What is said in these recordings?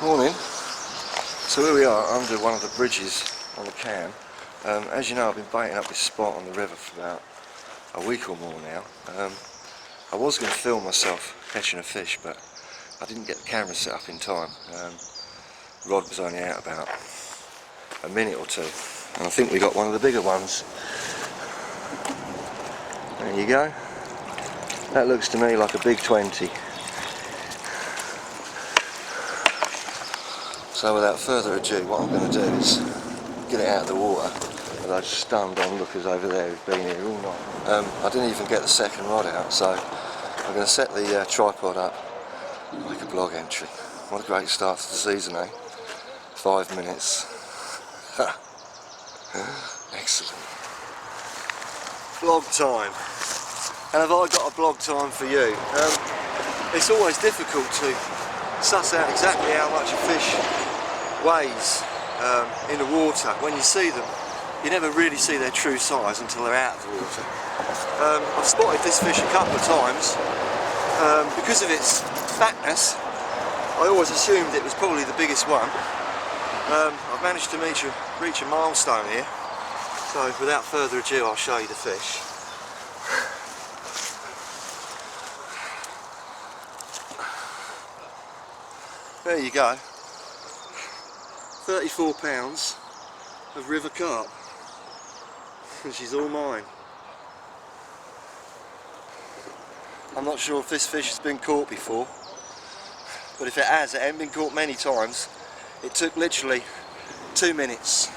Morning. So here we are under one of the bridges on the Cam. As you know, I've been baiting up this spot on the river for about a week or more now. I was going to film myself catching a fish, but I didn't get the camera set up in time. Rod was only out about a minute or two, and I think we got one of the bigger ones. There you go. That looks to me like a big 20. So without further ado, what I'm going to do is get it out of the water. And I just stunned onlookers over there who've been here all night. I didn't even get the second rod out, so I'm going to set the tripod up and make a blog entry. What a great start to the season, eh? 5 minutes. Excellent. Blog time. And have I got a blog time for you? It's always difficult to suss out exactly how much a fish weighs in the water. When you see them, you never really see their true size until they're out of the water. I've spotted this fish a couple of times. Because of its fatness, I always assumed it was probably the biggest one. I've managed to reach a milestone here, so without further ado I'll show you the fish. There you go, 34 pounds of river carp, and she's all mine. I'm not sure if this fish has been caught before, but if it has, it hasn't been caught many times. It took literally 2 minutes to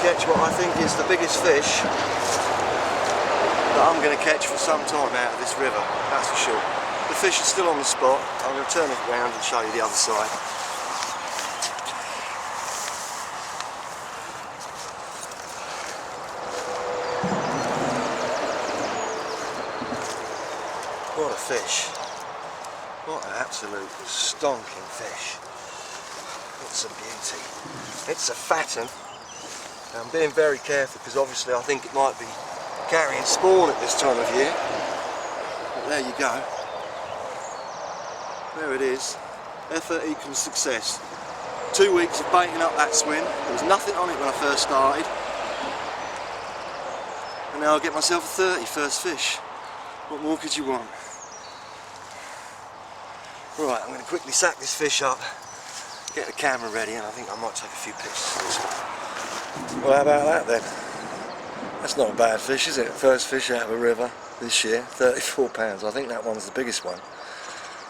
catch what I think is the biggest fish that I'm going to catch for some time out of this river, that's for sure. The fish is still on the spot. I'm going to turn it around and show you the other side. What a fish. What an absolute stonking fish. It's a beauty. It's a fat one. I'm being very careful because obviously I think it might be carrying spawn at this time of year. But there you go. There it is. Effort equals success. 2 weeks of baiting up that swim. There was nothing on it when I first started. And now I'll get myself a 30 first fish. What more could you want? Right, I'm going to quickly sack this fish up, get the camera ready, and I think I might take a few pictures of this one. Well, how about that then? That's not a bad fish, is it? First fish out of a river this year, 34 pounds. I think that one's the biggest one.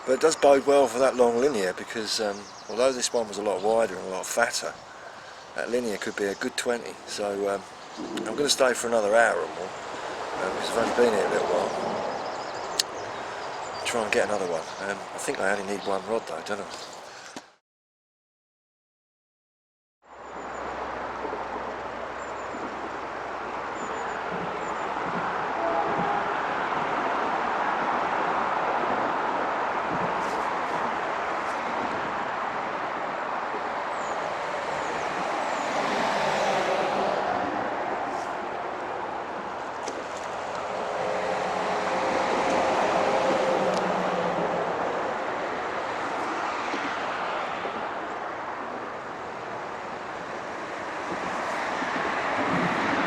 But it does bode well for that long linear because although this one was a lot wider and a lot fatter, that linear could be a good 20. So I'm going to stay for another hour or more because I've only been here a little while. Try and get another one. I think I only need one rod though, don't I?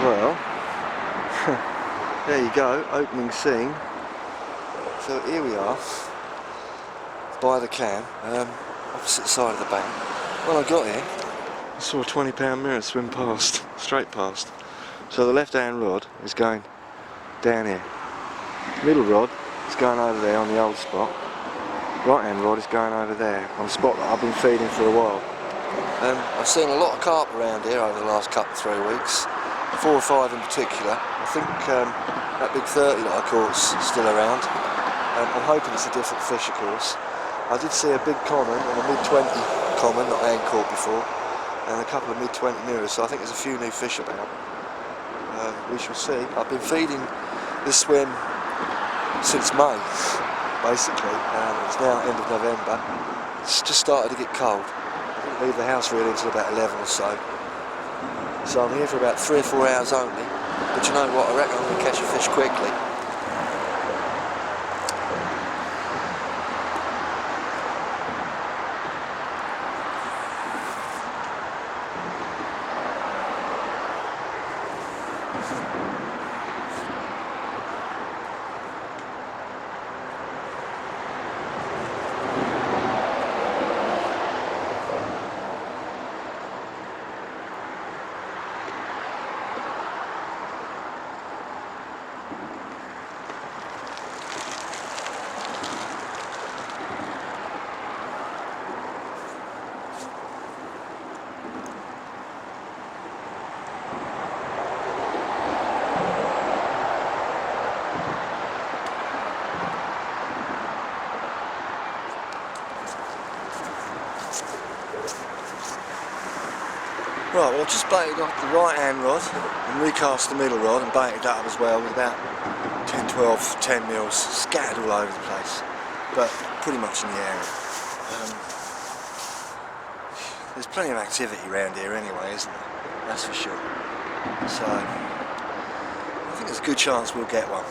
Well, there you go, opening scene. So here we are, by the Cam, opposite side of the bank. When I got here, I saw a 20-pound mirror swim past, straight past. So the left-hand rod is going down here. Middle rod is going over there on the old spot. Right-hand rod is going over there on a spot that I've been feeding for a while. I've seen a lot of carp around here over the last couple of 3 weeks. 4 or 5 in particular. I think that big 30 that I caught's still around. I'm hoping it's a different fish, of course. I did see a big common and a mid-20 common that I hadn't caught before, and a couple of mid-20 mirrors, so I think there's a few new fish about. We shall see. I've been feeding this swim since May, basically. It's now end of November. It's just started to get cold. I didn't leave the house really until about 11 or so. So I'm here for about 3 or 4 hours only, but you know what, I reckon I'm going to catch a fish quickly. Right, well I've just baited off the right hand rod and recast the middle rod and baited that up as well with about 10, 12, 10 mils scattered all over the place, but pretty much in the area. There's plenty of activity around here anyway, isn't there? That's for sure. So, I think there's a good chance we'll get one.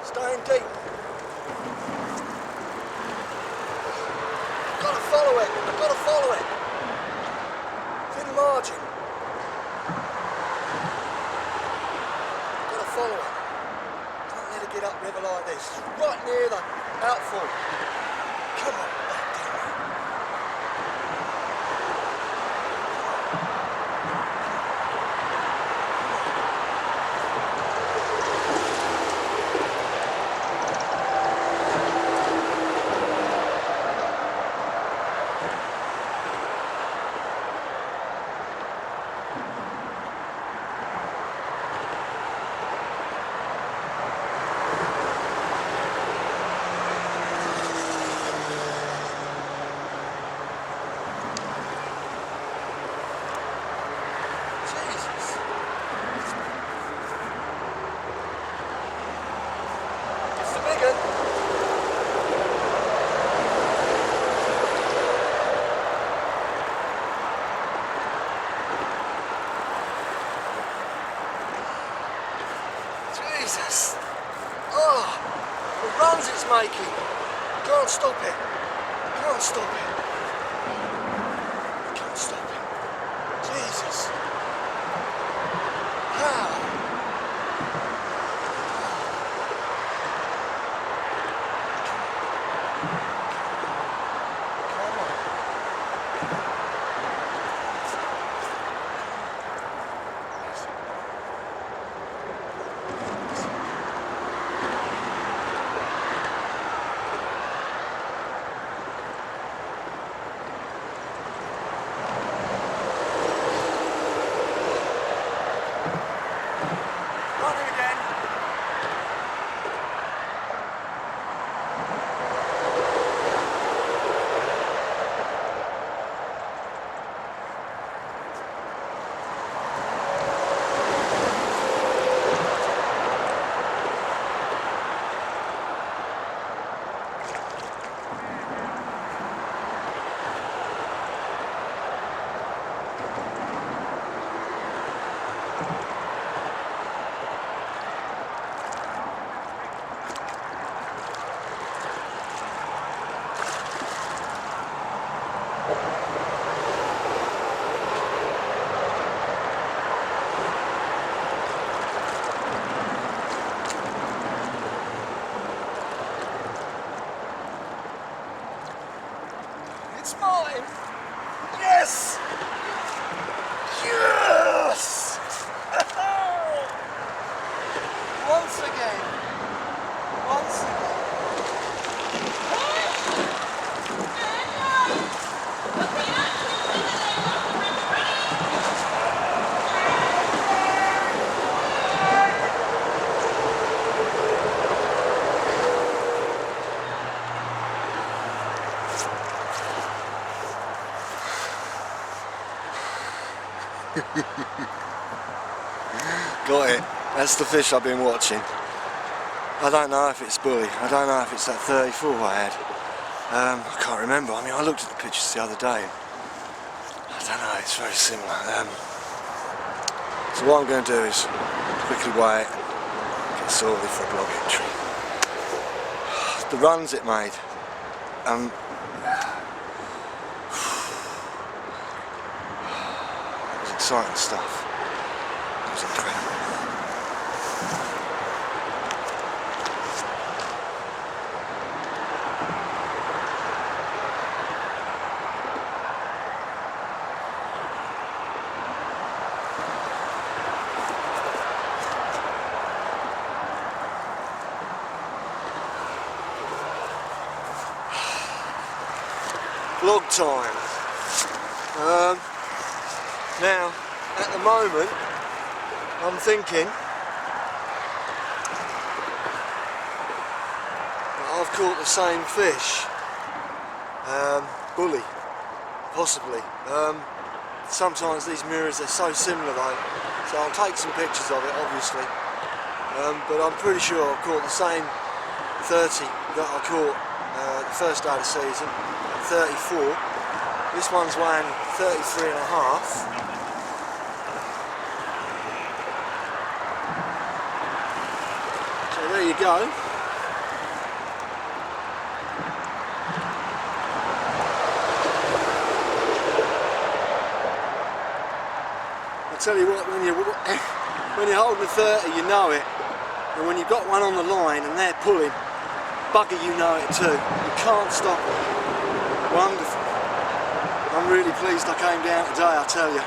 Staying deep. I've got to follow it. I've got to follow it. Thin margin. I've got to follow it. Can't let it get upriver like this. It's right near the outfall. Come on, back down there. Jesus! Oh! The runs it's making! Can't stop it! Can't stop it! Can't stop it! Jesus! How? Got it. That's the fish I've been watching. I don't know if it's bully. I don't know if it's that 34 I had. I can't remember. I mean, I looked at the pictures the other day. I don't know. It's very similar. So what I'm going to do is quickly weigh it, get sorted for a blog entry. The runs it made. It was exciting stuff. It was incredible. Vlog time. Now, at the moment, I'm thinking that I've caught the same fish. Bully, possibly. Sometimes these mirrors are so similar though, so I'll take some pictures of it, obviously. But I'm pretty sure I've caught the same 30 that I caught the first day of the season. 34. This one's weighing 33 and a half. So there you go. I tell you what, when you're holding a 30, you know it, and when you've got one on the line and they're pulling, bugger, you know it too. You can't stop it. Wonderful. I'm really pleased I came down today, I tell you.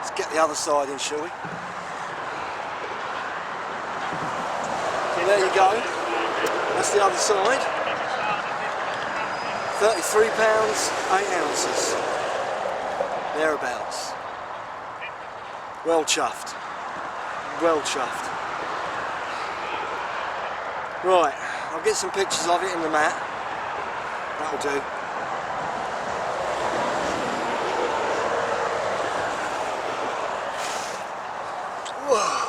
Let's get the other side in, shall we? So there you go. That's the other side. 33 pounds, 8 ounces. Thereabouts. Well chuffed. Well chuffed. Right, I'll get some pictures of it in the mat. That'll do. Whoa.